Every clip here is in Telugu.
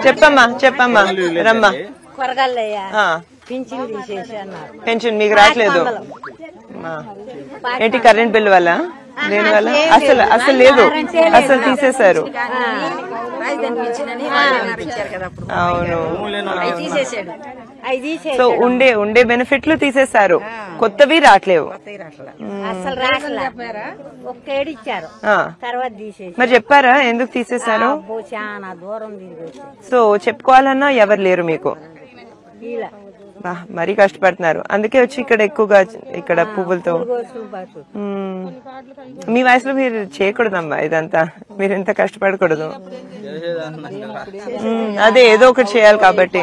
చెప్పమ్మా చెప్పమ్మా రమ్మా. పింఛన్ తీసేసి అన్నారు. పెన్షన్ మీకు రావట్లేదు ఏంటి? కరెంట్ బిల్ వల్ల దేని వల్ల? అసలు లేదు, అసలు తీసేశారు. అవును, సో ఉండే బెనిఫిట్లు తీసేశారు, కొత్తవి రావట్లేవు. అసలు రాట్లా, ఒక్కేడు ఇచ్చారు, తర్వాత తీసేసి. మరి చెప్పారా ఎందుకు తీసేశారు? చాలా దూరం తిరిగి. సో చెప్పుకోవాలన్నా ఎవరు లేరు మీకు. మరీ కష్టపడుతున్నారు, అందుకే వచ్చి ఇక్కడ ఎక్కువగా ఇక్కడ పువ్వులతో. మీ వయసులో మీరు చేయకూడదమ్మా ఇదంతా, మీరు ఎంత కష్టపడకూడదు. అదే ఏదో ఒకటి చేయాలి కాబట్టి.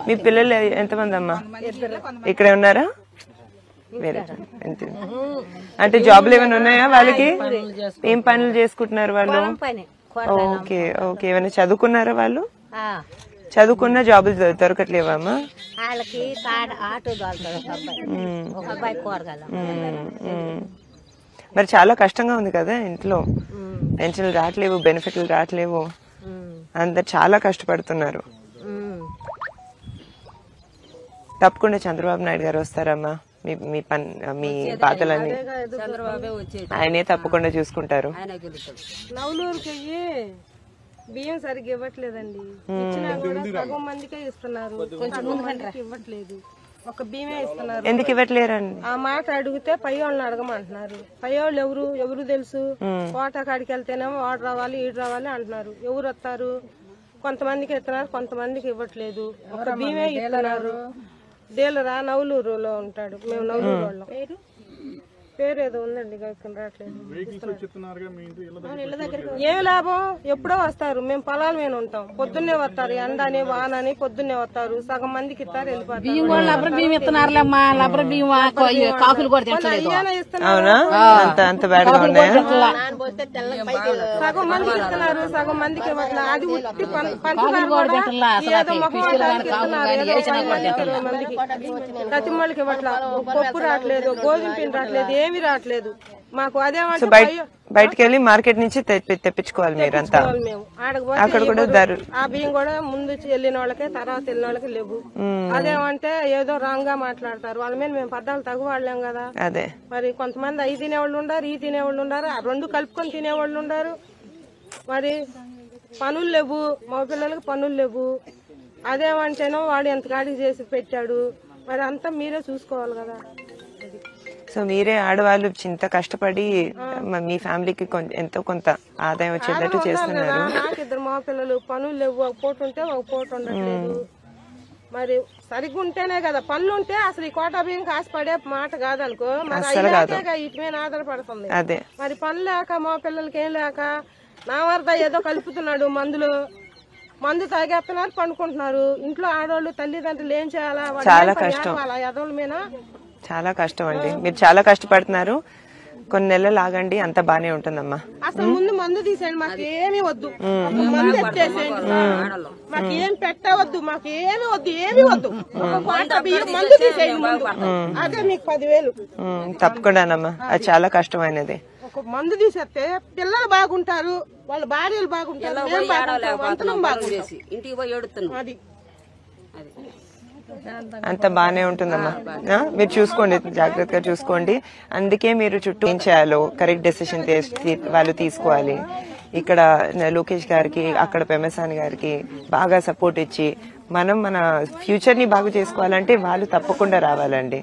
మీ పిల్లలు ఎంతమంది అమ్మా? ఇక్కడే ఉన్నారా? వేరే అంటే జాబ్లు ఏమైనా ఉన్నాయా వాళ్ళకి? ఏం పనులు చేసుకుంటున్నారు వాళ్ళు? ఓకే ఓకే, ఏమైనా చదువుకున్నారా వాళ్ళు? చదువుకున్న జాబులు దొరకట్లేవా అమ్మా? మరి చాలా కష్టంగా ఉంది కదా ఇంట్లో, పెన్షన్లు రావట్లేవు, బెనిఫిట్లు రావట్లేవు, అందరు చాలా కష్టపడుతున్నారు. తప్పకుండా చంద్రబాబు నాయుడు గారు వస్తారమ్మా, మీ బాధలన్నీ ఆయనే తప్పకుండా చూసుకుంటారు. బియ్యం సరిగ్గా ఇవ్వట్లేదండి, ఇచ్చినా కూడా సగం మందికే ఇస్తున్నారు, ఇవ్వట్లేదు, ఒక బియ్యమే ఇస్తున్నారు. ఎందుకు ఇవ్వట్లేరండి? ఆ మాట అడిగితే పై వాళ్ళని అడగమంటున్నారు. పై వాళ్ళు ఎవరు తెలుసు? కోట కాడికి వెళ్తేనేమో వాడు రావాలి ఈడు రావాలి అంటున్నారు. ఎవరు వస్తారు? కొంతమందికి ఇస్తున్నారు, కొంతమందికి ఇవ్వట్లేదు, ఒక బియ్యమే ఇస్తున్నారు. డీలరా నవలూరులో ఉంటాడు, మేము నవలూరు వాళ్ళం. పేరు ఏదో ఉందండి, రావట్లేదు. ఏ లాభం? ఎప్పుడో వస్తారు, మేము పొలాల మీద ఉంటాం, పొద్దున్నే వస్తారు, ఎండని వానని పొద్దున్నే వస్తారు, సగం మందికి ఇస్తారు, వెళ్ళిపోతారు. సగం మందికి ఇస్తున్నారు, సగం మందికి ఇవ్వట్లేదు. అది ఉట్టి ప్రతి ఇవ్వట్లేదు, పప్పు రావట్లేదు, గోధుమ పిండి రావట్లేదు, ఏమి రావట్లేదు మాకు. అదేమంటే బయటకు వెళ్ళి మార్కెట్ నుంచి తెప్పించుకోవాలి మీరంతా. అక్కడ కూడా ఆ బియ్యం కూడా ముందు వెళ్ళిన వాళ్ళకే తర్వాత వెళ్ళిన వాళ్ళకి లేవు. అదేమంటే ఏదో రాంగ్ గా మాట్లాడతారు, వాళ్ళ మీద మేము పద్దాలు తగ్గువాళ్ళం కదా. అదే మరి కొంతమంది అవి తినేవాళ్ళు ఉండారు, ఈ తినేవాళ్ళు ఉండారు, రెండు కలుపుకొని తినేవాళ్ళు ఉండారు. మరి పనులు లేవు, మా పిల్లలకి పనులు లేవు. అదేమంటేనో వాడు ఎంత కాడికి చేసి పెట్టాడు, మరి అంతా మీరే చూసుకోవాలి కదా. సో మీరే ఆడవాళ్ళు చింత కష్టపడి మీ ఫ్యామిలీకి ఎంతో కొంత ఆదాయం వచ్చేటట్టు చేస్తున్నారు. నాకు ఇద్దరు మా పిల్లలు, పనులు లేవు, ఒక పూట ఉంటే ఒక పూట ఉండట్లేదు. మరి సరిగ్గా ఉంటేనే కదా పనులు ఉంటే అసలు ఈ కోటా బియ్యం కాసిపడే మాట కాదనుకో, మరి వీటి మీద ఆధారపడుతుంది. అదే మరి పనులు లేక మా పిల్లలకి ఏం లేక నా వరద ఏదో కలుపుతున్నాడు, మందు తాగేస్తున్నారు, పండుకుంటున్నారు. ఇంట్లో ఆడవాళ్ళు తల్లిదండ్రులు ఏం చేయాలా? చాలా కష్టం, ఎదవల మీద చాలా కష్టం అండి. మీరు చాలా కష్టపడుతున్నారు, కొన్ని నెలలు ఆగండి, అంత బానే ఉంటుందమ్మా. అసలు ముందు మందు తీసేయండి, మాకు ఏమి వద్దు, మందు ఎత్తేసేయండి, మాకు ఏం పెట్టవద్దు, మాకు ఏమి వద్దు, ఏమి వద్దు, మందు తీసేయండి, అదే మీకు 10,000. తప్పకుండానమ్మా, అది చాలా కష్టమైనది. ఒక మందు తీసేస్తే పిల్లలు బాగుంటారు, వాళ్ళ భార్యలు బాగుంటారు, ఇంటికి పోయి ఏడుతున్నాం. అది అంత బానే ఉంటుందమ్మా, మీరు చూసుకోండి, జాగ్రత్తగా చూసుకోండి. అందుకే మీరు చుట్టూ ఏం చేయాలో కరెక్ట్ డెసిషన్ వాళ్ళు తీసుకోవాలి. ఇక్కడ లోకేష్ గారికి, అక్కడ పెమసాని గారికి బాగా సపోర్ట్ ఇచ్చి మనం మన ఫ్యూచర్ ని బాగా చేసుకోవాలంటే వాళ్ళు తప్పకుండా రావాలండి.